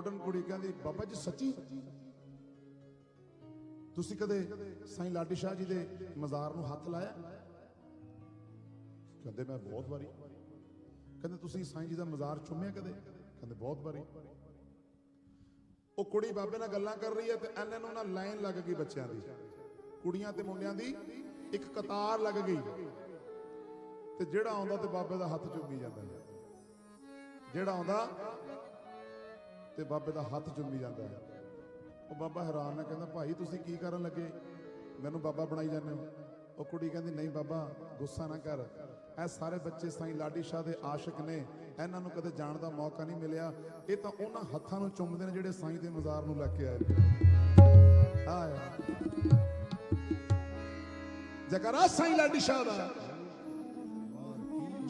Modern कुड़ी कहती बाबा जी सच्ची तुसी कदे साईं लाडी शाह जी दे मज़ार नूं हथ लाया? कहते मैं बहुत बारी। कहते तुसी साईं जी दा मज़ार चुम्मिया कदे? कहते बहुत बारी। वो कुड़ी बाबे नाल गल्लां कर रही है ते इन्हां नूं ना लाइन लग गई बच्चों की, कुड़ियां ते मुंडियां दी एक कतार लग गई ते जेड़ा आउंदा ते बाबे दा हथ चुम्मी जांदा है, जेड़ा आउंदा ते बाबे दा हथ चुम्मी जांदा है। वो बाबा हैरान है, कहता भाई तुसी की करन लगे, मैनू बाबा बनाई जाने हो? वो कुड़ी कहती नहीं बाबा गुस्सा ना कर, ए सारे बच्चे साईं लाडी शाह दे आशिक ने, इन्हां नूं कदे जाण दा मौका नहीं मिलिया, ये तां उन्हां हत्थां नूं चुम्मदे ने जिहड़े साईं दे मज़ार नूं लैके आए। जयकारा साईं लाडी शाह दा,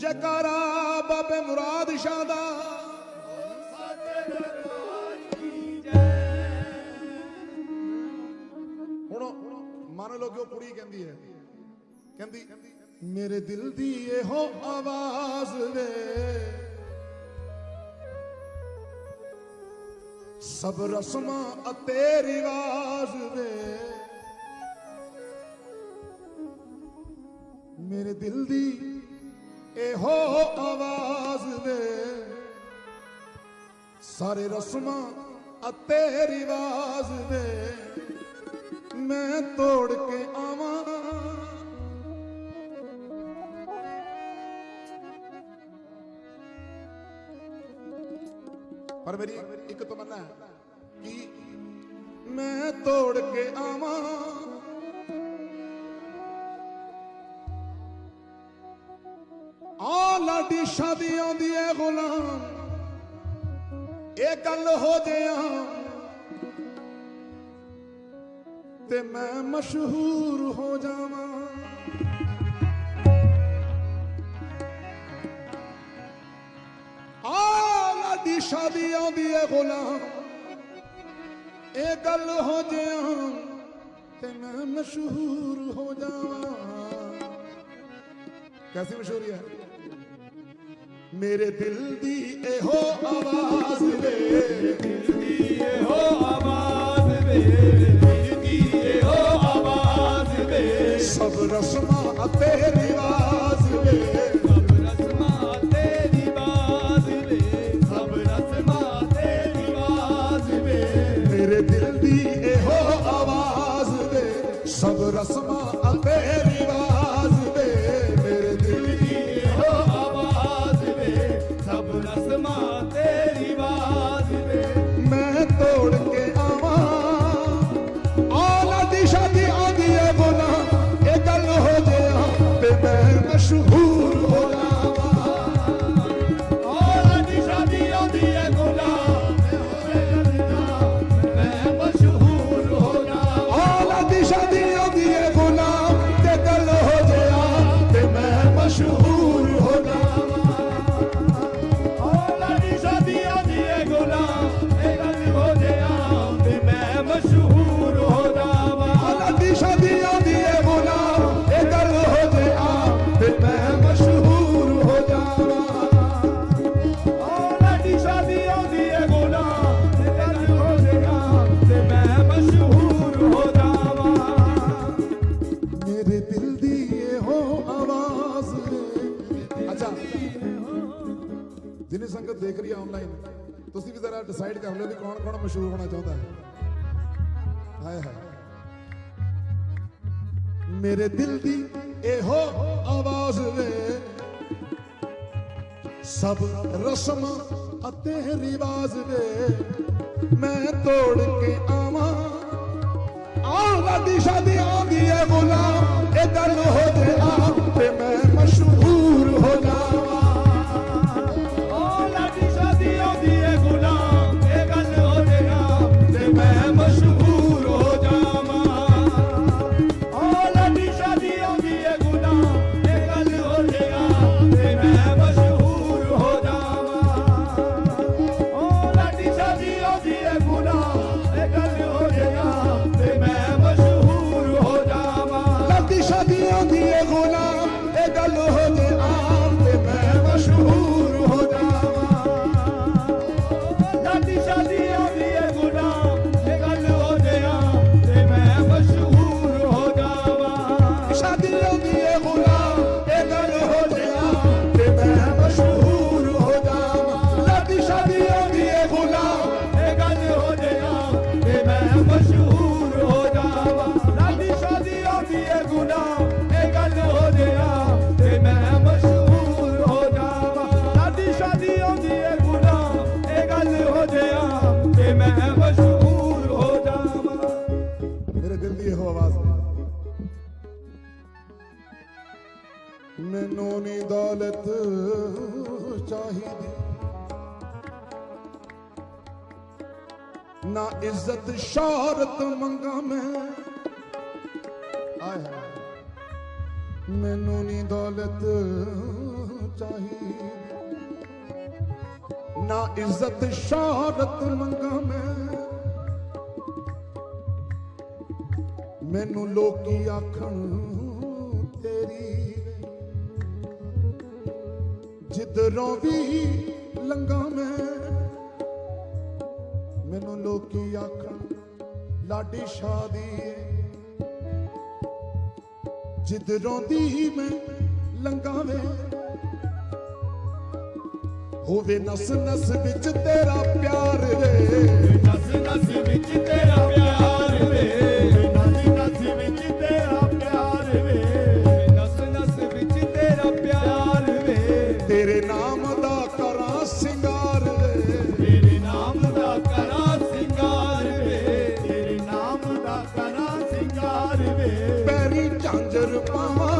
जयकारा बाबे मुराद शाह दा। मान लो कि कुड़ी कहती है, कहती मेरे दिल दी एहो आवाज वे सब रस्मां अते रिवाज वे, मेरे दिल दी एहो आवाज वे सारे रस्मां अते रिवाज वे, मैं तोड़ के आवा पर मेरी एक तमन्ना है कि मैं तोड़ के आवा लाडी शादी आंदी है गुलाम, ये गल हो जाया ते मैं मशहूर हो जावा। लाडी शादी आंदी है गुलाम, ये गल हो जाया ते मैं मशहूर हो जावा। कैसी मशहूरी है? मेरे दिल दी एहो आवाज वे, दिल दी एहो आवाज वे, सब रस्मां अते रिवाज वे, सब रस्मां अते रिवाज वे, सब रस्मां अते रिवाज वे, मेरे दिल दी एहो आवाज वे सब रस्मां अते रिवाज वे, मेरे दिल दी एहो आवाज वे सब रस्मां अते रिवाज वे, मैं तोड़ के आवा लाडी शादी आंदी है बोला, ये गल हो जाया ते मैं मशहूर हो जावा। लाडी शादी आंदी है बोला, मैं मशहूर हो जावा। लाडी शादी आंदी है बोला, ते गल हो जाया ते मैं मशहूर हो जावा। लाडी शादी आंदी है बोला, ये गल हो जाया ते मैं मशहूर हो जावा। लाडी शादी आंदी है बोला, ये गल हो जाया ते मैं मशहूर हो जावा। लाडी शादी आंदी है बोला, ये गल हो जाया ते मैं मशहूर हो जावा। मेरे दिल दी एहो आवाज वे। अच्छा जिन्हें संगत देख रही है ऑनलाइन, तुसी भी जरा डिसाइड कर लो कि कौन कौन मशहूर होना चाहता है। हाय हाय मेरे दिल दी एहो आवाज वे सब रस्मां अते रिवाज वे, मैं तोड़ के आवा लाडी शादी आंदी है गुलाम, ये गल हो जाया ते मैं मशहूर हो जावा। लाडी शादी आंदी है गुलाम, ये गल हो जाया ते मैं मशहूर हो जावा। लाडी शादी आंदी है गुलाम, ये गल हो जाया ते मैं मशहूर हो जावा। लाडी शादी आंदी है गुलाम, ये गल हो जाया ते मैं मशहूर हो जावा। लाडी शादी आंदी है गुलाम, ये गल मैनू नी दौलत चाहिदी, ना इज्जत शौहरत मंगा मैं। आए हाय, मैनू नी दौलत चाहिदी, ना इज्जत शौहरत मंगा मैं। मैनू लोकी आखण तेरी, जिधरों भी लंघा मैं। मैनू लोकी आखण लाडी शादी, जिधरों दी मैं लंघा वे। होवे नस नस विच तेरा प्यार वे, नस नस विच तेरा प्यार वे, नस नस विच तेरा प्यार वे, नस नस विच तेरा प्यार वे। तेरे नाम दा करा सिंगार वे, तेरे नाम दा करा सिंगार वे, तेरे नाम दा करा सिंगार वे। पैरी झांझर पावा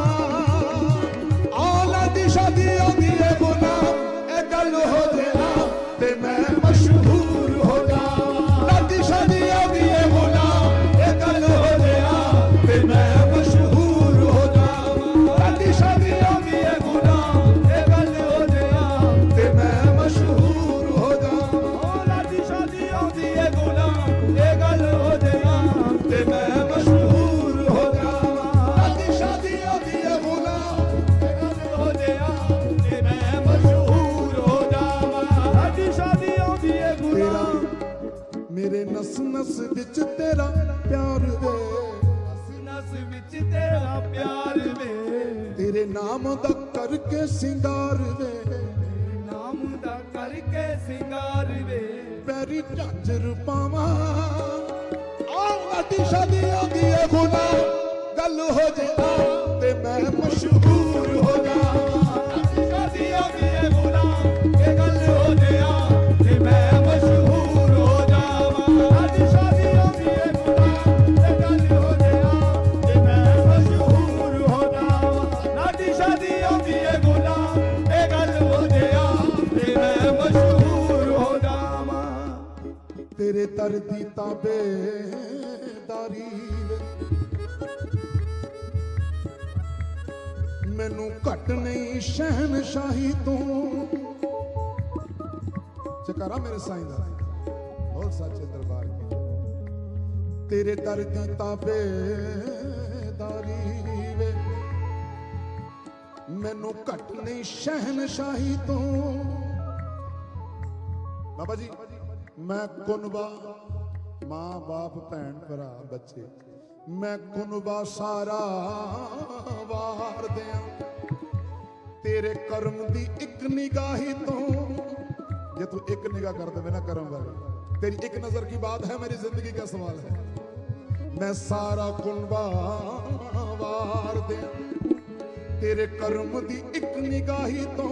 औलाद दी शादी आंदी है गुलाम। ए गल हो जाए ते मैं मशहूर हो जावां। लाडी शादी आंदी है गुलाम, ए गल हो जाए ते मैं मशहूर हो जावां। लाडी शादी आंदी है गुलाम, ए गल हो जाए ते मैं मशहूर हो जावां। ओ लाडी शादी आउंदी है गुलाम, ए गल हो जाए ते मैं मशहूर हो जावां। लाडी शादी आंदी है गुलाम, ए गल हो जाए ते मैं मशहूर हो जावां। लाडी शादी आउंदी है तेरा गुलाम, मेरे नस नस विच तेरा प्यार वे। नस नस विच तेरा प्यार वे, तेरे नाम दा करके सिंगार वे। नाम दा करके सिंगार वे। पैरी झांझर पावा औलादी शादी आंदी है गुलाम। गल हो जाए ते मैं मशहूर हो जावां। शादी आउंदी है गुलाम, ए गल हो जाए ते मैं मशहूर हो जावां। लाडी शादी आउंदी है गुलाम, ए गल हो जाए ते मैं मशहूर हो जावां। लाडी शादी आउंदी है गुलाम, ए गल हो जाए ते मैं मशहूर हो जावां। तेरे दर दी ताबेदारी वे। मैनू घट नहीं शहनशाही तू। चकारा मेरे साईं दा बोल सच्चे दरबार की। तेरे दर दी ताबेदारी वे। मैनू घट नहीं शहनशाही तू। बाबा जी मैं कुनबा मां बाप भैन भरा बच्चे, मैं कुनबा सारा वार दिया। तेरे कर्म दी एक निगाही तो, जे तू एक निगाह कर दे ना कर्म वाले, तेरी एक नजर की बात है, मेरी जिंदगी का सवाल है। मैं सारा कुनबा वार दिया। तेरे कर्म दी एक निगाही तो,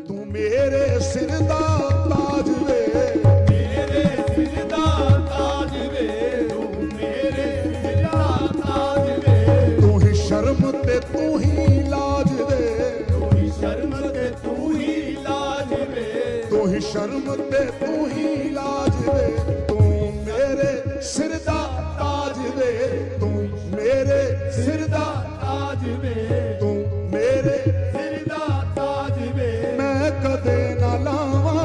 तू मेरे सिर दा ताज वे। मेरे सिर दा ताज वे, तू मेरे सिर दा ताज वे। तू ही शर्म ते तू ही लाज वे। तू ही शर्म ते तू ही लाज वे। तू ही शर्म ते तू ही लाज वे। तू मेरे सिर दा ताज वे। तू मेरे सिर दा ताज वे, तू मेरे सिर दा ताज वे। मैं कदे ना लावां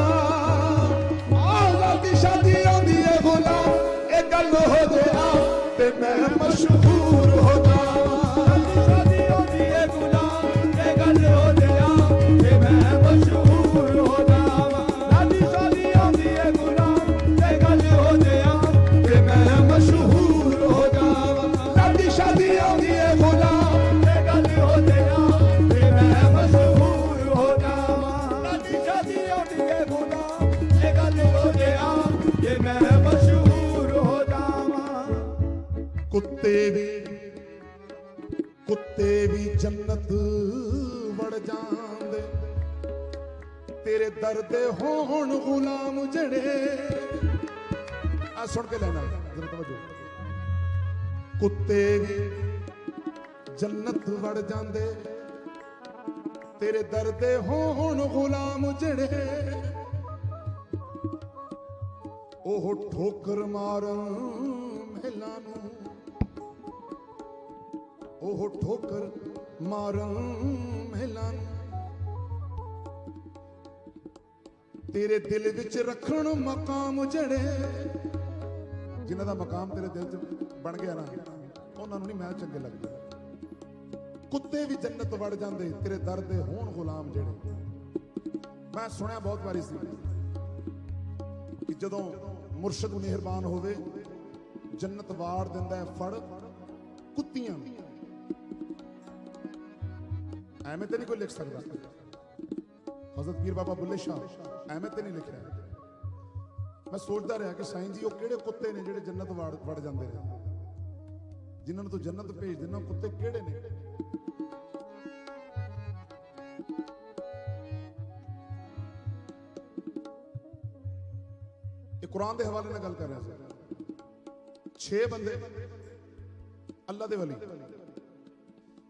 औलादी शादी आंदी है गुलाम। ए गल हो जाए ते मैं मशहूर हो जावां। शादी आउंदी है गुलाम, ए गल हो जाए ते मैं मशहूर हो जावां। लाडी शादी आउंदी है गुलाम, ए गल हो जाए ते मैं मशहूर हो जावां। लाडी शादी आंदी है गुलाम। ए गल हो जाए ते मैं मशहूर हो जावां। लाडी शादी आउंदी है गुलाम, ए गल हो जाए ते मैं मशहूर हो जावां। कुत्ते भी जन्नत वड़ जांदे। तेरे दर दे होण गुलाम जड़े। आ सुन के लेना जरा तवज्जो। कुत्ते भी जन्नत वड़ जांदे तेरे दर दे होण गुलाम जड़े ओह ठोकर मारन महलां नूं ओह ठोकर मारन महलां नूं तेरे दिल विच रखण मकाम जड़े जिन्हां दा मकाम तेरे दिल च बन गया ना उन्हां नूं नहीं महल चंगे लगदे कुत्ते भी जन्नत वड़ जाते तेरे दर दे होण गुलाम जड़े मैं सुनिया बहुत बारी सी कि जदों मुर्शद मेहरबान होवे जन्नत वाड़ दिंदा है फड़ कुत्तियां एवें ते नहीं कोई लिख सकता हजरत पीर बाबा बुल्ले शाह एवें ते नहीं लिखिया मैं सोचता रहा कि साईं जी वो किहड़े कुत्ते ने जिहड़े जन्नत वड़ जाते ने जिन्हां नूं तूं जन्नत भेज दिना कुत्ते किहड़े ने कुरान के हवाले नाल गल कर रहा था 6 बंदे अल्लाह दे वली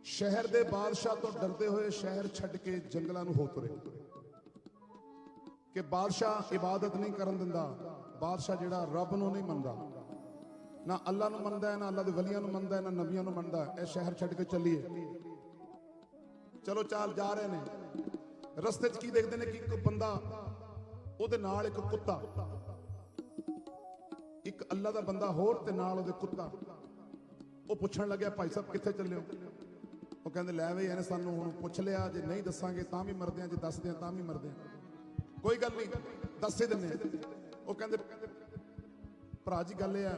शहर दे बादशाह तो डरते हुए शहर छड़ के जंगलों नूं हो तुरे कि बादशाह इबादत नहीं करन दिंदा बादशाह जिहड़ा रब नूं नहीं मनदा ना अल्लाह नूं मनदा है ना अल्लाह दे वलियां नूं मनदा है ना नबियां नूं मनदा है शहर छड़ के चलिए चलो चाल जा रहे ने रस्ते च की देखते हैं कि एक बंदा उहदे नाल एक कुत्ता एक अल्लाह का बंदा होर ते नाल उहदे कुत्ता वो पुछण लग्या भाई साहब कित्थे चले हो वो कहंदे लै वे इहने सानू हुण पुछ लिया जे नहीं दसांगे तां भी मरदे आ जे दसदे तां भी मरदे कोई गल नहीं दस ही दिंदे वो कहंदे भरा जी गल इह है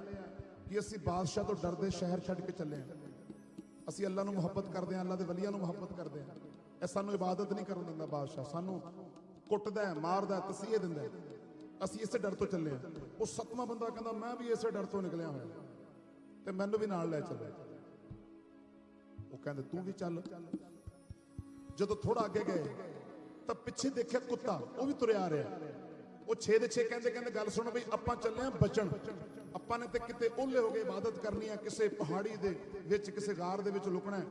कि असीं बादशाह तो डरदे शहर छड्ड के चले असीं अल्लाह नूं मुहब्बत करदे आ अल्लाह दे वलियां नूं मुहब्बत करदे आ इह सानू इबादत नहीं करन दिंदा बादशाह सानू कुੱਟਦਾ है मारदा है तसीहे दिंदा है ਅਸੀਂ ਇਸੇ ਡਰ ਤੋਂ ਚੱਲੇ ਆ ਉਹ 7ਵਾਂ ਬੰਦਾ ਕਹਿੰਦਾ ਮੈਂ ਵੀ ਇਸੇ ਡਰ ਤੋਂ ਨਿਕਲਿਆ ਹੋਇਆ ਤੇ ਮੈਨੂੰ ਵੀ ਨਾਲ ਲੈ ਚੱਲੇ ਉਹ ਕਹਿੰਦੇ ਤੂੰ ਵੀ ਚੱਲ ਜਦੋਂ ਥੋੜਾ ਅੱਗੇ ਗਏ ਤਾਂ ਪਿੱਛੇ ਦੇਖਿਆ ਕੁੱਤਾ ਉਹ ਵੀ ਤੁਰਿਆ ਆ ਰਿਹਾ ਉਹ 6 ਦੇ 6 ਕਹਿੰਦੇ ਗੱਲ ਸੁਣੋ ਬਈ ਆਪਾਂ ਚੱਲੇ ਆ ਬਚਣ ਆਪਾਂ ਨੇ ਤੇ ਕਿਤੇ ਓਲੇ ਹੋ ਕੇ ਇਬਾਦਤ ਕਰਨੀ ਆ ਕਿਸੇ ਪਹਾੜੀ ਦੇ ਵਿੱਚ ਕਿਸੇ ਗਾਰ ਦੇ ਵਿੱਚ ਲੁਕਣਾ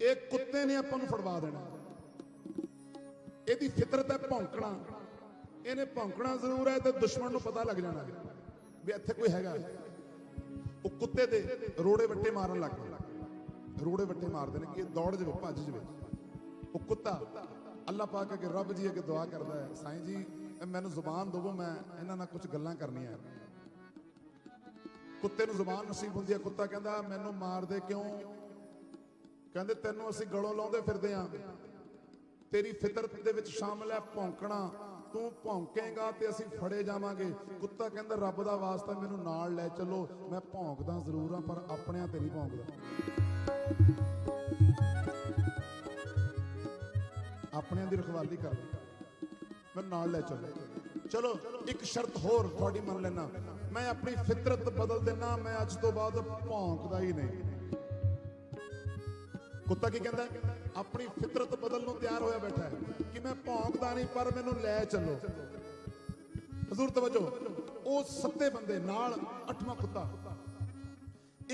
ਇਹ ਕੁੱਤੇ ਨੇ ਆਪਾਂ ਨੂੰ ਫੜਵਾ ਦੇਣਾ ਇਹਦੀ ਫਿਤਰਤ ਹੈ ਭੌਂਕਣਾ ਇਹਨੇ ਭੌਂਕਣਾ ਜ਼ਰੂਰ ਹੈ ਤੇ ਦੁਸ਼ਮਣ ਨੂੰ ਪਤਾ ਲੱਗ ਜਾਣਾ ਵੀ ਇੱਥੇ ਕੋਈ ਹੈਗਾ ਉਹ ਕੁੱਤੇ ਦੇ ਰੋੜੇ ਵੱਟੇ ਮਾਰਨ ਲੱਗ ਗਏ ਰੋੜੇ ਵੱਟੇ ਮਾਰਦੇ ਨੇ ਕਿ ਇਹ ਦੌੜ ਜਾਵੇ ਭੱਜ ਜਾਵੇ ਉਹ ਕੁੱਤਾ ਅੱਲਾਹ ਪਾਕ ਅੱਗੇ ਰੱਬ ਜੀ ਅੱਗੇ ਦੁਆ ਕਰਦਾ ਹੈ ਸਾਈਂ ਜੀ ਮੈਨੂੰ ਜ਼ੁਬਾਨ ਦਿਵੋ ਮੈਂ ਇਹਨਾਂ ਨਾਲ ਕੁਝ ਗੱਲਾਂ ਕਰਨੀਆਂ ਕੁੱਤੇ ਨੂੰ ਜ਼ੁਬਾਨ ਨਸੀਬ ਹੁੰਦੀ ਹੈ ਕੁੱਤਾ ਕਹਿੰਦਾ ਮੈਨੂੰ ਮਾਰਦੇ ਕਿਉਂ ਕਹਿੰਦੇ ਤੈਨੂੰ ਅਸੀਂ ਗਲੋਂ ਲਾਉਂਦੇ ਫਿਰਦੇ ਆਂ ਤੇਰੀ ਫਿਤਰਤ ਦੇ ਵਿੱਚ ਸ਼ਾਮਲ ਹੈ ਭੌਂਕਣਾ ਤੂੰ ਭੌਂਕੇਗਾ ਤੇ ਅਸੀਂ ਫੜੇ ਜਾਵਾਂਗੇ ਕੁੱਤਾ ਕਹਿੰਦਾ ਰੱਬ ਦਾ ਵਾਸਤਾ ਮੈਨੂੰ ਨਾਲ ਲੈ ਚੱਲੋ ਮੈਂ ਭੌਂਕਦਾ ਜ਼ਰੂਰ ਹਾਂ ਪਰ ਆਪਣਿਆਂ ਤੇ ਨਹੀਂ ਭੌਂਕਦਾ ਆਪਣਿਆਂ ਦੀ ਰਖਵਾਲੀ ਕਰਦਾ ਮੈਨੂੰ ਨਾਲ ਲੈ ਚੱਲੋ ਚਲੋ ਇੱਕ ਸ਼ਰਤ ਹੋਰ ਤੁਹਾਡੀ ਮੰਨ ਲੈਣਾ ਮੈਂ ਆਪਣੀ ਫਿਤਰਤ ਬਦਲ ਦੇਣਾ ਮੈਂ ਅੱਜ ਤੋਂ ਬਾਅਦ ਭੌਂਕਦਾ ਹੀ ਨਹੀਂ ਕੁੱਤਾ ਕੀ ਕਹਿੰਦਾ अपनी फितरत बदल नूं तैयार होया बैठा है कि मैं भौंकदा नहीं पर मैनू लै चलो हजूर तवज्जो ओ 7 बंदे नाल 8वां कुत्ता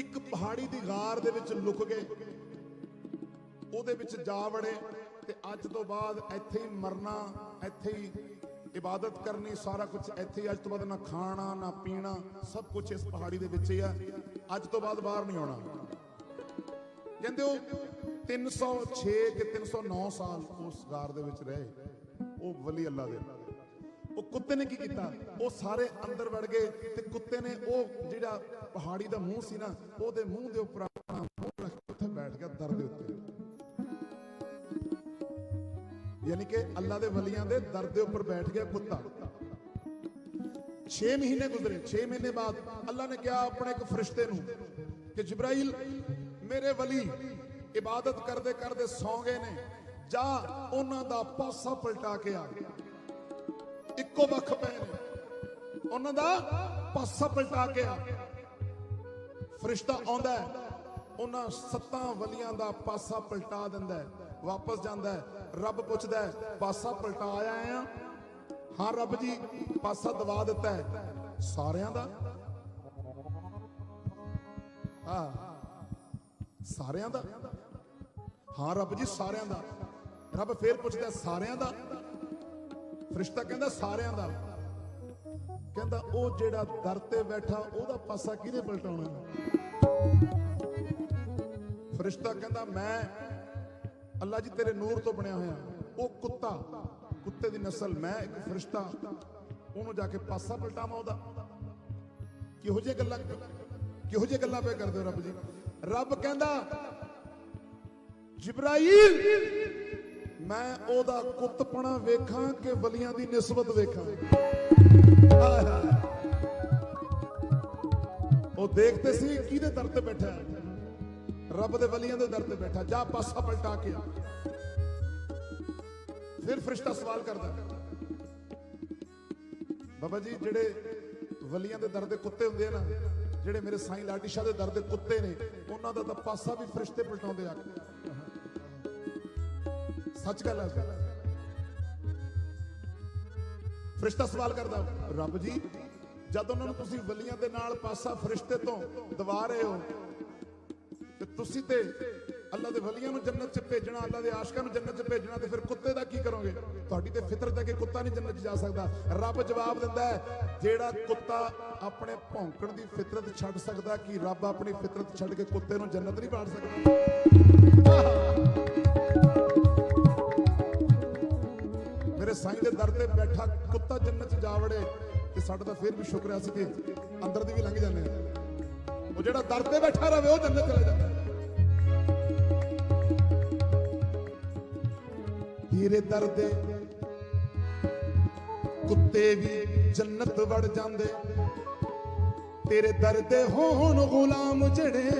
एक पहाड़ी दी गार दे विच लुक गए ओदे विच जा वड़े ते अज तो बाद इत्थे ही मरना इत्थे ही इबादत करनी सारा कुछ इत्थे ही अज तो बाद ना खाना ना पीना सब कुछ इस पहाड़ी दे विच ही है अज तो बाद बाहर नहीं आना कहंदे ओ 306 के 309 साल उस गार दे विच रहे वो वली अल्लाह दे वो कुत्ते ने की कीता वो सारे अंदर वड़ गए ते कुत्ते ने वो जिहड़ा पहाड़ी दा मुंह सी ना ओदे मुंह दे उपर अपना मुंह रख के उत्थे बैठ गया दर दे उत्ते यानी कि अल्लाह दे वलियां दे दर दे उपर बैठ गया कुत्ता 6 महीने गुजरे 6 महीने बाद अल्लाह ने कहा अपने एक फरिश्ते नूं कि जिब्राइल मेरे वली इबादत करते करते सौ गए ने जा उन्हां दा पासा पलटा के आ इक्को वख पे ने उन्हां दा पासा पलटा के आ फरिश्ता आंदा है उन्हां 7 वलियां दा पासा पलटा दिंदा है वापस जांदा है रब पुछदा है पासा पलटा आया है हां रब जी पासा दबा दिता है सारियां दा हां सारियां दा ਹਾਂ ਰੱਬ ਜੀ ਸਾਰਿਆਂ ਦਾ। ਰੱਬ ਫੇਰ ਪੁੱਛਦਾ ਸਾਰਿਆਂ ਦਾ? ਫਰਿਸ਼ਤਾ ਕਹਿੰਦਾ ਸਾਰਿਆਂ ਦਾ। ਕਹਿੰਦਾ ਉਹ ਜਿਹੜਾ ਦਰ ਤੇ ਬੈਠਾ ਉਹਦਾ ਪਾਸਾ ਕਿਹਨੇ ਪਲਟਾਉਣਾ? ਫਰਿਸ਼ਤਾ ਕਹਿੰਦਾ ਮੈਂ ਅੱਲਾ ਜੀ ਤੇਰੇ ਨੂਰ ਤੋਂ ਬਣਿਆ ਹੋਇਆ। ਉਹ ਕੁੱਤਾ, ਕੁੱਤੇ ਦੀ ਨਸਲ ਮੈਂ, ਇੱਕ ਫਰਿਸ਼ਤਾ, ਉਹਨੂੰ ਜਾ ਕੇ ਪਾਸਾ ਪਲਟਾਵਾਂ ਉਹਦਾ? ਕਿਹੋ ਜਿਹੇ ਗੱਲਾਂ ਪਏ ਕਰਦੇ ਹੋ ਰੱਬ ਜੀ। ਰੱਬ ਕਹਿੰਦਾ ਜਿਬਰਾਈਲ ਮੈਂ ਉਹਦਾ ਕੁੱਤਪਣਾ ਵੇਖਾਂ ਕਿ ਵਲੀਆਂ ਦੀ ਨਿਸਬਤ ਵੇਖਾਂ। ਉਹ ਦੇਖਦੇ ਸੀ ਕਿਹਦੇ ਦਰ ਤੇ ਬੈਠਾ, ਰੱਬ ਦੇ ਵਲੀਆਂ ਦੇ ਦਰ ਤੇ ਬੈਠਾ। ਜਾ ਪਾਸਾ ਪਲਟਾ ਕੇ ਆ। ਫਿਰ ਫਰਿਸ਼ਤਾ ਸਵਾਲ ਕਰਦਾ ਬਾਬਾ ਜੀ ਜਿਹੜੇ ਵਲੀਆਂ ਦੇ ਦਰ ਦੇ ਕੁੱਤੇ ਹੁੰਦੇ ਆ ਨਾ, ਜਿਹੜੇ ਮੇਰੇ ਸਾਈਂ ਲਾਡੀ ਸ਼ਾਹ ਦੇ ਦਰ ਦੇ ਕੁੱਤੇ ਨੇ, ਉਹਨਾਂ ਦਾ ਤਾਂ ਪਾਸਾ ਵੀ ਫਰਿਸ਼ਤੇ ਪਲਟਾਉਂਦੇ ਆ। ਸੱਚ ਗੱਲ ਹੈ। ਫਰਿਸ਼ਤਾ ਸਵਾਲ ਕਰਦਾ ਰੱਬ ਜੀ ਜਦ ਉਹਨਾਂ ਨੂੰ ਤੁਸੀਂ ਵਲੀਆਂ ਦੇ ਨਾਲ ਪਾਸਾ ਫਰਿਸ਼ਤੇ ਤੋਂ ਦਵਾ ਰਹੇ ਹੋ ਤੇ ਤੁਸੀਂ ਤੇ ਅੱਲਾ ਦੇ ਵਲੀਆਂ ਨੂੰ ਜੰਨਤ 'ਚ ਭੇਜਣਾ, ਅੱਲਾ ਦੇ ਆਸ਼ਕਾਂ ਨੂੰ ਜੰਨਤ 'ਚ ਭੇਜਣਾ, ਤੇ ਫਿਰ ਕੁੱਤੇ ਦਾ ਕੀ ਕਰੋਗੇ? ਤੁਹਾਡੀ ਤੇ ਫਿਤਰਤ ਹੈ ਕਿ ਕੁੱਤਾ ਨਹੀਂ ਜੰਨਤ 'ਚ ਜਾ ਸਕਦਾ। ਰੱਬ ਜਵਾਬ ਦਿੰਦਾ ਹੈ ਜਿਹੜਾ ਕੁੱਤਾ ਆਪਣੇ ਭੌਂਕਣ ਦੀ ਫਿਤਰਤ ਛੱਡ ਸਕਦਾ, ਕਿ ਰੱਬ ਆਪਣੀ ਫਿਤਰਤ ਛੱਡ ਕੇ ਕੁੱਤੇ ਨੂੰ ਜੰਨਤ ਨਹੀਂ ਪਾੜ ਸਕਦਾ? ਮੇਰੇ ਸਾਈਂ ਦੇ ਦਰ ਤੇ ਬੈਠਾ ਕੁੱਤਾ ਜੰਨਤ 'ਚ ਜਾ ਵੜੇ ਤੇ ਸਾਡਾ ਤਾਂ ਫਿਰ ਵੀ ਸ਼ੁਕਰ ਹੈ ਅਸੀਂ ਕਿ ਅੰਦਰ ਦੀ ਵੀ ਲੰਘ ਜਾਂਦੇ ਆ। ਉਹ ਜਿਹੜਾ ਦਰ ਤੇ ਬੈਠਾ ਰਵੇ ਉਹ ਜੰਨਤ ਚਲੇ ਜਾਂਦਾ। ਤੇਰੇ ਦਰ ਦੇ ਕੁੱਤੇ ਵੀ ਜੰਨਤ ਵੜ ਜਾਂਦੇ, ਤੇਰੇ ਦਰ ਦੇ ਹੋਣ ਗੁਲਾਮ ਜਿਹੜੇ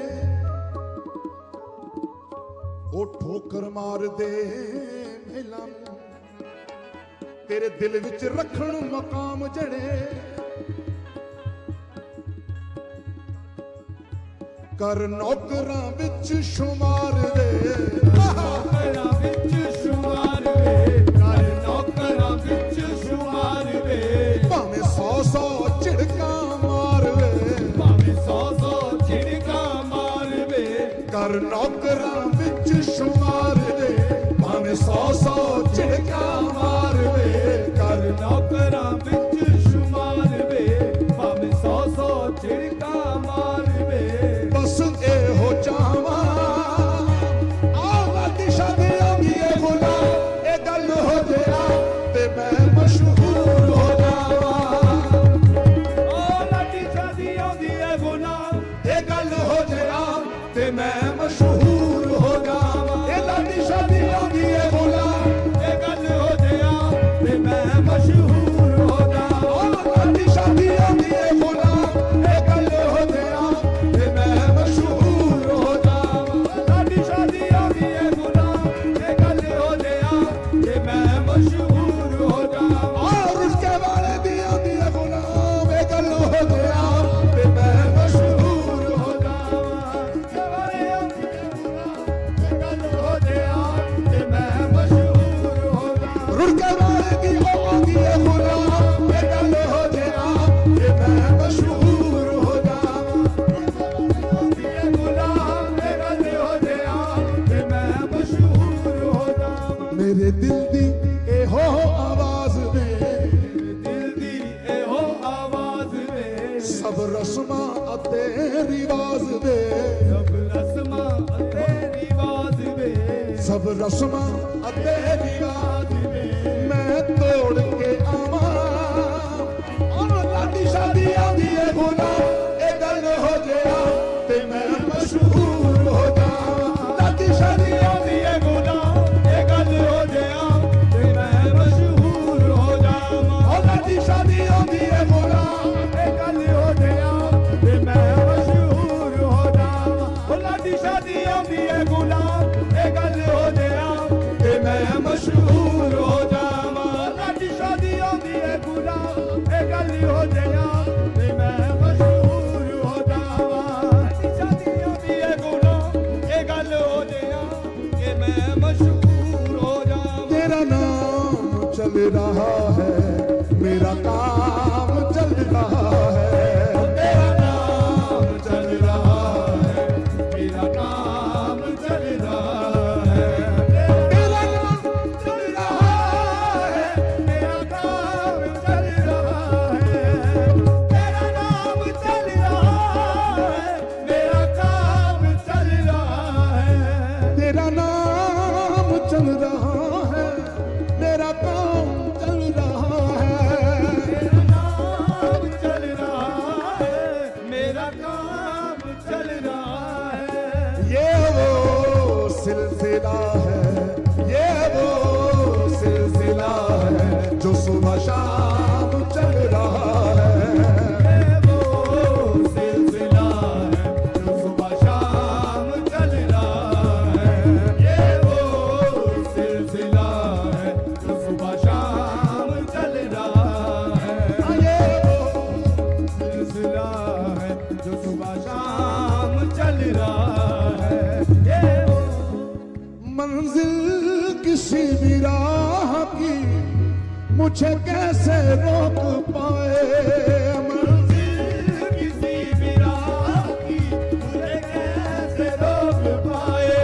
ਉਹ ਠੋਕਰ ਮਾਰਦੇ ਮਹਿਲਾਂ ਨੂੰ, ਤੇਰੇ ਦਿਲ ਵਿੱਚ ਰੱਖਣ ਮਕਾਮ ਜਿਹੜੇ ਕਰ ਨੌਕਰਾਂ ਵਿੱਚ ਸ਼ੁਮਾਰ ਵੇ, ਨੌਕਰਾਂ ਵਿੱਚ ਸ਼ੁਮਾਰ ਵੇ, ਕਰ ਨੌਕਰਾਂ ਵਿੱਚ ਸ਼ੁਮਾਰ ਵੇ। ਭਾਵੇਂ 100 ਝਿੜਕਾਂ ਮਾਰ ਵੇ, ਭਾਵੇਂ 100 ਝਿੜਕਾਂ ਮਾਰ ਵੇ। ਕਰ ਨੌਕਰਾਂ ਵਿੱਚ ਸ਼ੁਮਾਰ ਵੇ, ਭਾਵੇਂ 100 ਝਿੜਕਾਂ ਮਾਰ ਵੇ, ਕਰ ਨੌਕਰਾਂ ਵਿੱਚ ਸ਼ੁਮਾਰ ਵੇ, ਭਾਵੇਂ 100 ਝਿੜਕਾਂ ਮਾਰ ਵੇ। ਬਸ ਇਹੋ ਚਾਹਵਾਂ ਆਵਾ ਦਿਸ਼ਾ ਦੇ ਆਂਦੀਏ ਗੁਲਾਮ, ਇਹ ਗੱਲ ਹੋ ਜਾਇਆ ਤੇ ਮੈਂ ਮਸ਼ਹੂਰ ਹੋ ਜਾਵਾਂ। ਓ ਲਾਡੀ ਸ਼ਾਦੀ ਆਉਂਦੀ ਏ ਗੁਲਾਮ, ਇਹ ਗੱਲ ਹੋ ਜਾਇਆ ਤੇ ਮੈਂ ਮਸ਼ਹੂਰ ਹੋ ਜਾਵਾਂ। ਇਹ ਲਾਡੀ ਸ਼ਾਦੀ ਆਉਂਦੀ ਏ ਗੁਲਾਮ, ਇਹ ਗੱਲ ਹੋ ਜਾਇਆ ਤੇ ਮੈਂ ਮਸ਼ਹੂਰ ਹੋ ਜਾਵਾਂ। ਲਾਡੀ ਸ਼ਾਦੀ ਆਉਂਦੀ ਏ ਗੁਲਾਮ, ਇਹ ਗੱਲ ਹੋ ਜਾਇਆ ਤੇ ਮੈਂ ਮਸ਼ਹੂਰ ਹੋ ਜਾਵਾਂ। ਲਾਡੀ ਸ਼ਾਦੀ ਆਉਂਦੀ ਏ ਗੁਲਾਮ, ਇਹ ਗੱਲ ਹੋ ਜਾਇਆ ਤੇ ਮੈਂ ਮਸ਼ਹੂਰ ਹੋ ਜਾਵਾਂ। ਔਰ ਉਸਕੇ ਵਾਲੇ ਦੀ ਆਉਂਦੀ ਏ ਗੁਲਾਮ, ਇਹ ਗੱਲ ਹੋ ਜਾਇਆ ਤੇ ਮੈਂ ਮਸ਼ਹੂਰ ਹੋ ਜਾਵਾਂ। ਸਵਾਰੇ ਆਉਂਦੀ ਏ ਗੁਲਾਮ, ਇਹ ਗੱਲ ਹੋ ਜਾਇਆ ਤੇ ਮੈਂ ਮਸ਼ਹੂਰ ਹੋ ਜਾਵਾਂ। ਰੁੜਕੇ ਵਾਲੇ ਦੀ ਆਉਂਦੀ ਏ ਗੁਲਾਮ, ਇਹ ਗੱਲ ਹੋ ਜਾਇਆ ਤੇ ਮੈਂ ਮਸ਼ਹੂਰ ਹੋ ਜਾਵਾਂ। ਆਉਂਦੀ ਏ ਗੁਲਾਮ, ਇਹ ਗੱਲ ਹੋ ਜਾਇਆ ਤੇ ਮੈਂ ਮਸ਼ਹੂਰ ਹੋ ਜਾਵਾਂ। ਮੇਰੇ ਦਿਲ ਦੀ ਇਹੋ ਆਵਾਜ਼ ਨੇ, ਦਿਲ ਦੀ ਇਹੋ ਆਵਾਜ਼ ਵੇ, ਸਭ ਰਸਮਾਂ ਅਤੇ ਰਿਵਾਜ਼ ਦੇ, ਸਭ ਰਸਮਾਂ ਅਤੇ ਰਿਵਾਜ਼ ਵੇ, ਸਭ ਰਸਮਾਂ ਅਤੇ ਰਿਵਾਜ਼ ਵੇ। ਮੈਂ ਤੋੜ ਕੇ ਆਵਾਂ। ਔਰ ਲਾਡੀ ਸ਼ਾਦੀ ਆਉਂਦੀ ਏ ਗੁਲਾਮ, ਇਹ ਗੱਲ ਹੋ ਜਾਇਆ ਤੇ ਮੈਂ ਮਸ਼ਹੂਰ ਹੋ ਜਾਵਾਂ। ਲਾਡੀ ਸ਼ਾਦੀ ਆਉਂਦੀ ਏ ਗੁਲਾਮ, ਇਹ ਗੱਲ ਹੋ ਜਾਇਆ ਤੇ ਮੈਂ ਮਸ਼ਹੂਰ ਹੋ ਜਾਵਾਂ। ਔਰ ਲਾਡੀ ਸ਼ਾਦੀ ਆਉਂਦੀ ਏ ਗੁਲਾਮ, ਇਹ ਗੱਲ ਹੋ ਜਾਇਆ ਤੇ ਮੈਂ ਮਸ਼ਹੂਰ ਹੋ ਜਾਵਾਂ। ਓ ਲਾਡੀ ਸ਼ਾਦੀ ਆਉਂਦੀ ਏ ਗੁਲਾਮ, ਇਹ ਗੱਲ ਹੋ ਜਾਇਆ ਤੇ ਮੈਂ ਮਸ਼ਹੂਰ ਹੋ ਜਾਵਾਂ। ਲਾਡੀ ਸ਼ਾਦੀ ਆਉਂਦੀ ਏ ਗੁਲਾਮ, ਇਹ ਗੱਲ ਹੋ ਜਾਇਆ ਤੇ ਮੈਂ ਮਸ਼ਹੂਰ ਹੋ ਜਾਵਾਂ। ਲਾਡੀ ਸ਼ਾਦੀ ਆਉਂਦੀ ਏ ਗੁਲਾਮ, ਇਹ ਗੱਲ ਹੋ ਜਾਇਆ ਕਿ ਮੈਂ ਮਸ਼ਹੂਰ ਹੋ ਜਾਵਾਂ। तेरा नाम चल रहा है, मेरा काम चल रहा है। तेरा नाम चल रहा है, मेरा काम चल रहा है। मंजिल किसी भी राह की मुझे कैसे रोक पाए, मंजिल किसी भी राह की मुझे कैसे रोक पाए,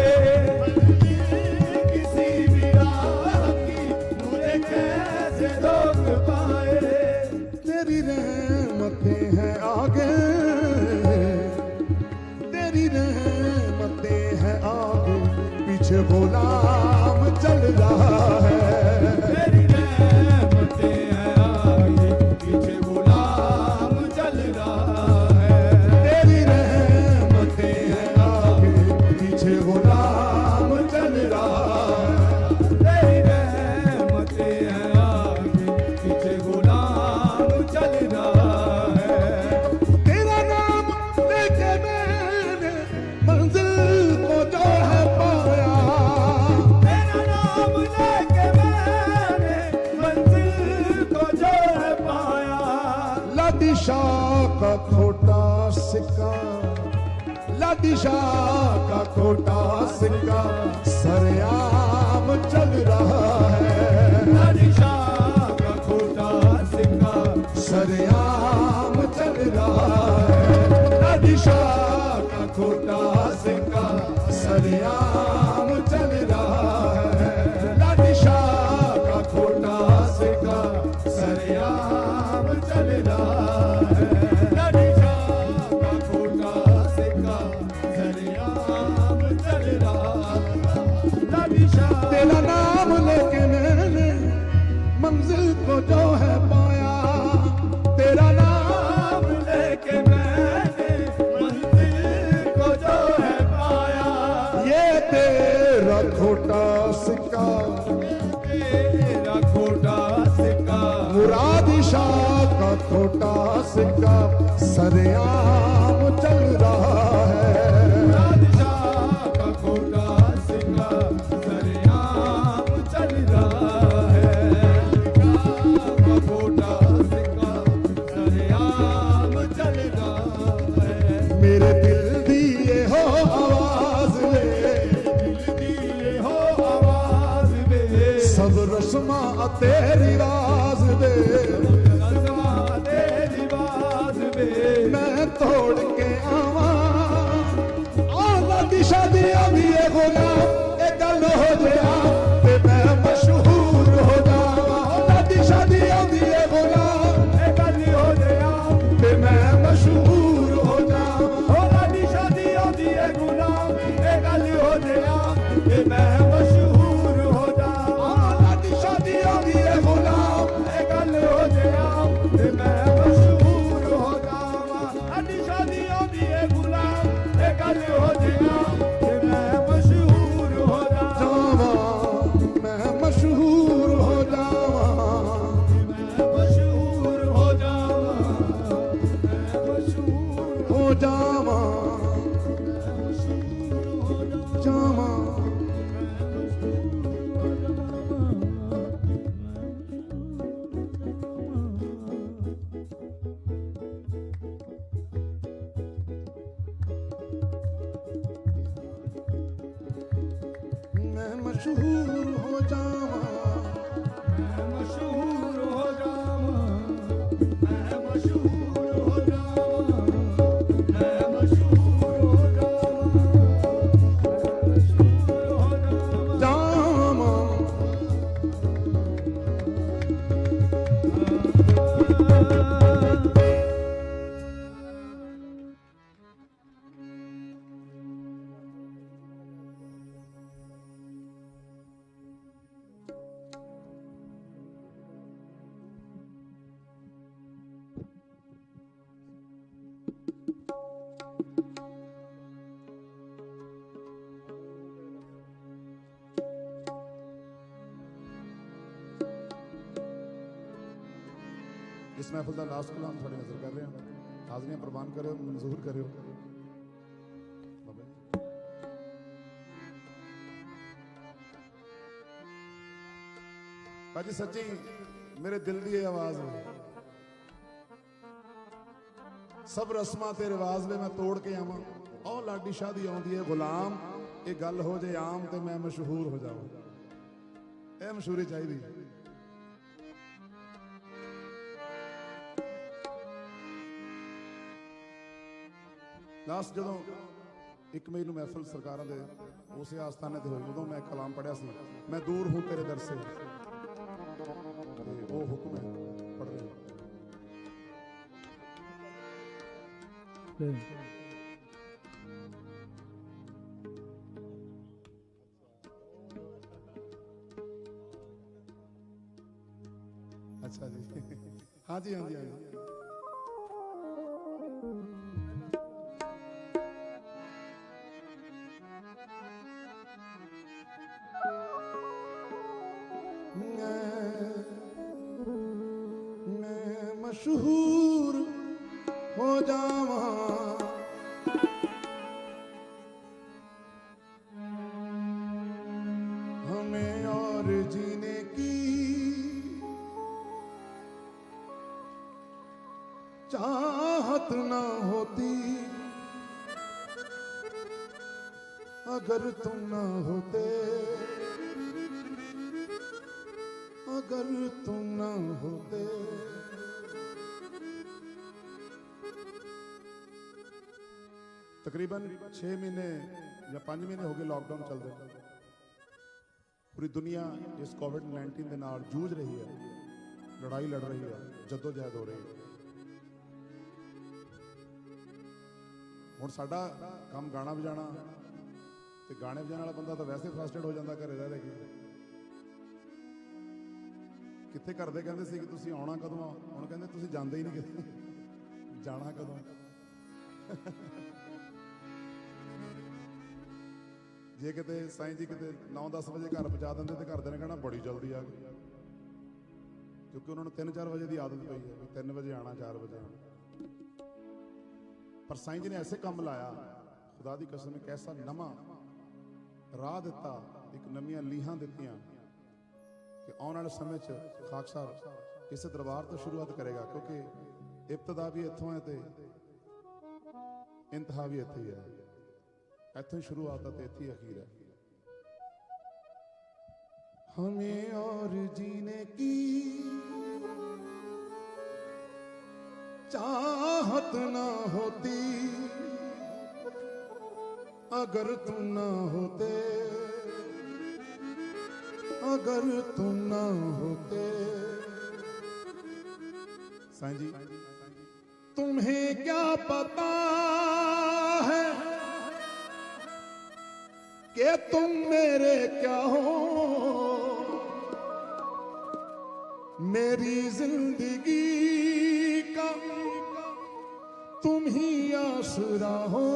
मंजिल किसी भी राह की मुझे कैसे रोक पाए। तेरी रहमतें हैं आगे, तेरी रहमतें हैं आगे, पीछे गुलाम चल रहा है। तेरी रहमतें हैं आगे, पीछे गुलाम चल रहा है। तेरी रहमतें हैं आगे, पीछे गुलाम चल रहा है। तेरी रहमतें हैं आगे, पीछे गुलाम चल रहा है। तेरा नाम लेके मैंने मंजिल को जो है पाया, तेरा नाम लेके मैंने मंजिल को जो है पाया। लाडी शाह का खोटा सिक्का, लाडी शाह का खोटा सिक्का सरेआम चल रहा है। लाडी शाह का खोटा सिक्का सरेआम चल रहा है। लाडी शाह का खोटा सिक्का सरेआम चल रहा है। लाडी शाह का खोटा सिक्का सरेआम चल रहा है। लाडी शाह का खोटा सिक्का सरेआम चल रहा है। लाडी शाह तेरा नाम लेके मैंने मंजिल को जो है पाया, तेरा नाम नाम लेके मैंने मंजिल को जो है पाया। ये तेरा खोटा सिक्का तेरा खोटा सिक्का मुरादी शाह का खोटा सिक्का सरेआम चल रहा है। लाडी शाह का खोटा सिक्का सरेआम चल रहा है। का खोटा सिक्का सरेआम चल रहा है। मेरे दिल दिए हो आवाज में, दिल दिए हो आवाज में, सब रस्मा तेरी राज दे, रज़्वा तेरी बाज में। मैं तोड़ के आवा आला दिशा दिया भी ये गुलाम ए गल हो गया ते मैं मशहूर हो जावा। आला दिशा दिया भी ये गुलाम ए गल हो गया ते मैं मशहूर हो जावा। हो लाडी शादी आंदी है गुलाम ए गल हो गया ए मैं मशहूर हो जावां। आला दिशा दिया भी ये गुलाम ए गल हो गया ए मैं मशहूर हो जावां। लाडी शादी आंदी है गुलाम ए गल हो गया ए मैं मशहूर हो जावां। जावा, मैं मशहूर हो जावा। मैं मशहूर हो जावां। मैं मशहूर हो जावा, जावा। मैं मशहूर हो जावा। मैं मशहूर हो जावां। मैं मशहूर हो जावां। मैं मशहूर हो जावां। मैं मशहूर हो जावां। जावा, इस महफिल का लास्ट कलाम थोड़ी नजर कर रहे हैं। हाजरियां प्रवान करो, मंजूर करो। बाबा जी। भाजी सच्ची मेरे दिल की आवाज है। सब रस्मां ते रिवाज वे मैं तोड़ के आवां। ओ लाडी शाह दी आउंदी है गुलाम ये गल हो जाए आम तो मैं मशहूर हो जाऊं, ये मशहूरी चाहिए। लास्ट जो 1 मई ਨੂੰ महफिल सरकारों के उस आस्थाने ते होई, उदों मैं कलाम पढ़िया सी, मैं दूर हूं तेरे दर से, वो हुक्म है पढ़ रहे। अच्छा जी, हाँ जी हाँ जी हाँ जी। मैं मशहूर हो जावा, हमें और जीने की चाहत ना होती, अगर तुम ना होते, अगर तुम ना होते। तकरीबन 6 महीने या 5 महीने हो गए लॉकडाउन चलते, पूरी दुनिया इस कोविड-19 के नाल जूझ रही है, लड़ाई लड़ रही है, जद्दोजहद हो रही है। हुण साडा काम गाना बजाना, ते गाने बजाने वाला बंदा तो वैसे फ्रस्ट्रेट हो जाता घरे रह के। कित्थे घर दे कहंदे सी कि तुसीं आउणा कदों, हुण कहंदे तुसीं जांदे ही नहीं किते, जाना कदों। जे किते साईं जी किते 9-10 बजे घर पहुंचा देंदे ते घरदे ने कहना बड़ी जल्दी आ गई, क्योंकि उन्होंने 3-4 बजे की आदत पई है, 3 बजे आना 4 बजे आना। पर साईं जी ने ऐसे काम लाया, खुदा दी कसम, एक ऐसा नवा राह दिता, एक नवीं लीहां दित्तियां कि आने वाले समय खाकसार इस दरबार तो शुरुआत करेगा, क्योंकि इब्तदा भी इत्थों है तो इंतहा भी इत्थे ही है, इत्थों ही शुरुआत है तो इत्थे ही अखीर है। हमें और जीने की चाहत ना होती, अगर तुम ना होते, अगर तुम ना होते। साईं जी, तुम्हें क्या पता है कि तुम मेरे क्या हो, मेरी जिंदगी का तुम ही आसरा हो।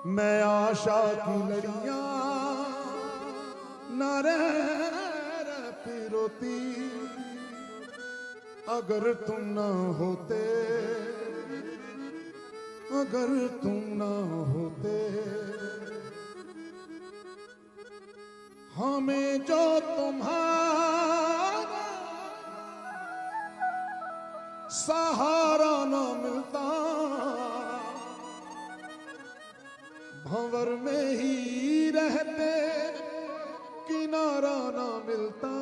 मैं आशा की लड़ियां न रह पिरोती, अगर तुम ना होते, अगर तुम ना होते। हमें जो तुम्हारा सहारा न मिलता, भंवर में ही रहते किनारा न मिलता।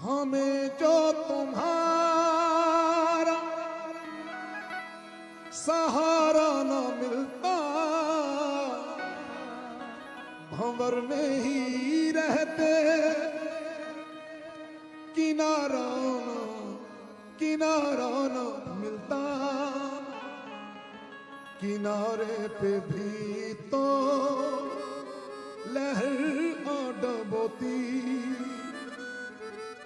हमें जो तुम्हारा सहारा न मिलता, भंवर में ही रहते किनारा न मिलता। किनारे पे भी तो लहर आ डबोती,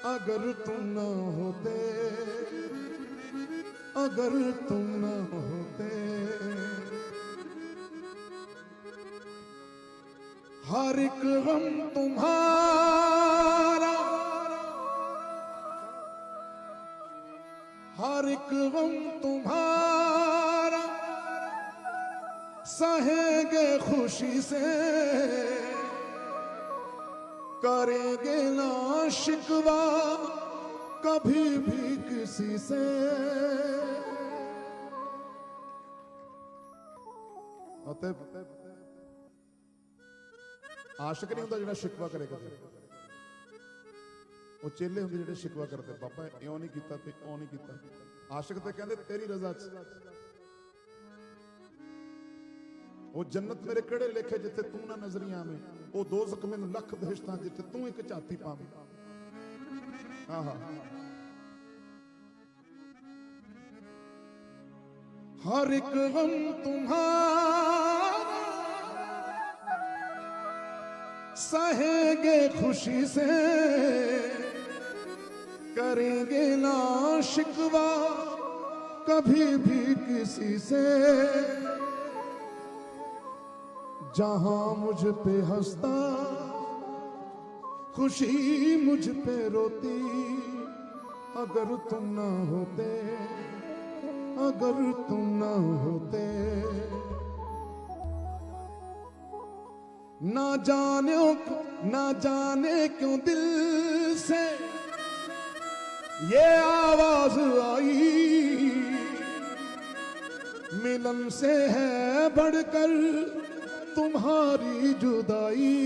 अगर तुम न होते, अगर तुम न होते। हर एक गम तुम्हारा, हर एक गम तुम्हारा सहेंगे खुशी से, करेंगे ना शिकवा कभी भी किसी से। ਅਤੇ ਆਸ਼ਿਕ ਨਹੀਂ ਹੁੰਦਾ ਜਿਹੜਾ ਸ਼ਿਕਵਾ ਕਰੇ ਕਦੇ, ਉਹ ਚੇਲੇ ਹੁੰਦੇ ਜਿਹੜੇ ਸ਼ਿਕਵਾ ਕਰਦੇ, ਬਾਬਾ ਇਉਂ ਨਹੀਂ ਕੀਤਾ ਤੇ ਉਹ ਨਹੀਂ ਕੀਤਾ। ਆਸ਼ਿਕ ਤੇ ਕਹਿੰਦੇ ਤੇਰੀ ਰਜ਼ਾ 'ਚ, ਉਹ ਜੰਨਤ ਮੇਰੇ ਕਿਹੜੇ ਲਿਖੇ ਜਿੱਥੇ ਤੂੰ ਨਾ ਨਜ਼ਰੀ ਆਵੇਂ, ਉਹ ਦੋਜ਼ਖ ਮੈਨੂੰ ਲੱਖ ਬਹਿਸ਼ਤਾਂ ਜਿੱਥੇ ਤੂੰ ਇੱਕ ਝਾਤੀ ਪਾਵੇਂ। ਆਹਾ हर एक गम तुम्हारा सहेंगे खुशी से, करेंगे ना शिकवा कभी भी किसी से। जहां मुझ पे हंसता खुशी मुझ पे रोती, अगर तुम ना होते, अगर तुम ना होते। ना जाने क्यों दिल से ये आवाज आई, मिलन से है बढ़कर तुम्हारी जुदाई।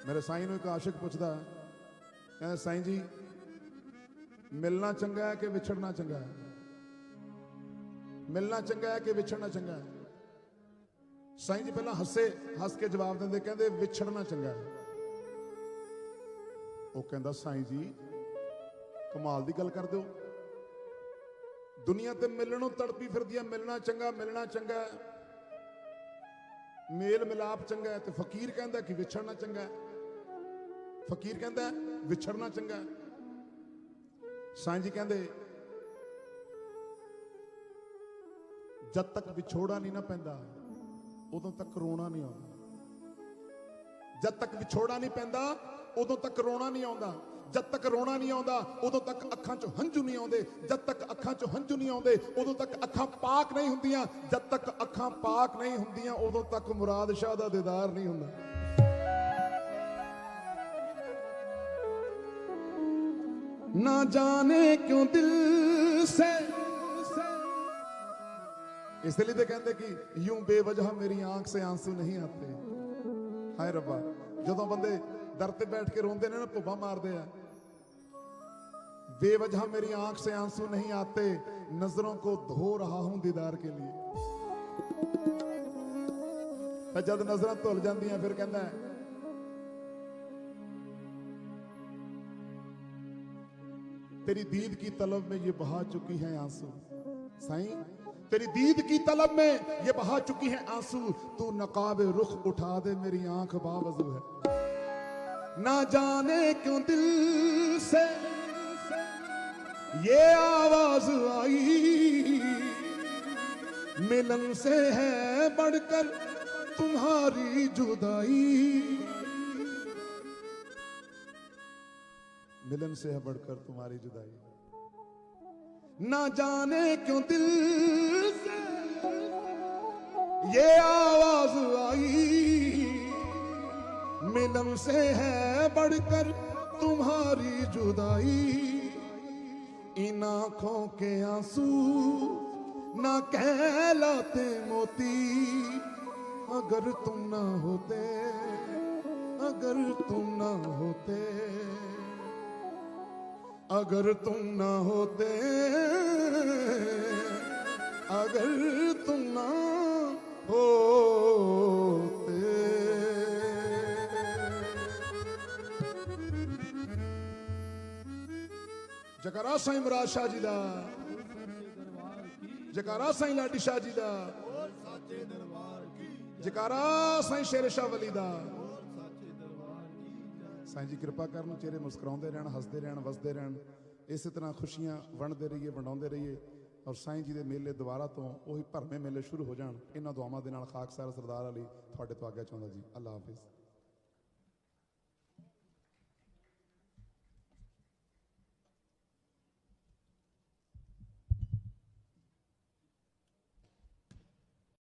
मेरे साईं नूं एक आशिक पुछदा, कहंदा साईं जी मिलना चंगा है कि विछड़ना चंगा है? मिलना चंगा है कि विछड़ना चंगा है? साईं जी पहला हंसे, हंस के जवाब देंदे, कहंदे विछड़ना चंगा है। वो कहंदा साईं जी कमाल दी गल कर दो, दुनिया ते मिलनों तड़पी फिरदी है, मिलना चंगा है, मेल मिलाप चंगा है, ते फकीर कहंदा कि विछड़ना चंगा है। फकीर कहंदा विछड़ना चंगा है। साईं जी कहंदे जद तक विछोड़ा नहीं ना पैंदा उदों तक रोना नहीं आउंदा। जद तक विछोड़ा नहीं पैंदा उदों तक रोना नहीं आउंदा। जद तक रोना नहीं आउंदा उदों तक अखां चों हंझू नहीं आउंदे। जद तक अखां चों हंझू नहीं आउंदे उदों तक अखां पाक नहीं हुंदियां। जद तक अखां पाक नहीं हुंदियां उदों तक मुराद शाह दा दीदार नहीं हुंदा। ना जाने क्यों दिल से, इसलिए तो कहते कि यूं बेवजह मेरी आंख से आंसू नहीं आते। हाय रब्बा, जदों बंदे दर ते बैठ के रोंदे ने ना भुब्बा मारदे आ, बेवजह मेरी आंख से आंसू नहीं आते, नजरों को धो रहा हूं दीदार के लिए। जद नजरां धुल जांदियां फिर कहंदा है तेरी दीद की तलब में ये बहा चुकी है आंसू। साईं तेरी दीद की तलब में ये बहा चुकी है आंसू, तू नकाब रुख उठा दे मेरी आंख बावजू है। ना जाने क्यों दिल से ये आवाज आई, मिलन से है बढ़कर तुम्हारी जुदाई। मिलन से है बढ़कर तुम्हारी जुदाई। ना जाने क्यों दिल से ये आवाज आई, मिलन से है बढ़कर तुम्हारी जुदाई। इन आंखों के आंसू ना कहलाते मोती, अगर तुम ना होते, अगर तुम ना होते, अगर तुम ना होते, अगर तुम ना होते। जकारा साईं मुराद शाह जी दा, जकारा साईं लाडी शाह जी दा, जकारा साईं शेर शाह वली दा। साईं जी कृपा करन, चेहरे मुस्कुराते रहन, हंसते रहन, वसते रहन, इस तरह खुशियां वंडते रहिए, वंडाते रहिए। और साईं जी के मेले दोबारा तो वही भरमे मेले शुरू हो जान। इन्हां दुआवां दे नाल खाकसार सरदार अली तुहाडे तो आग्या चाहुंदा जी। अल्लाह हाफिज़।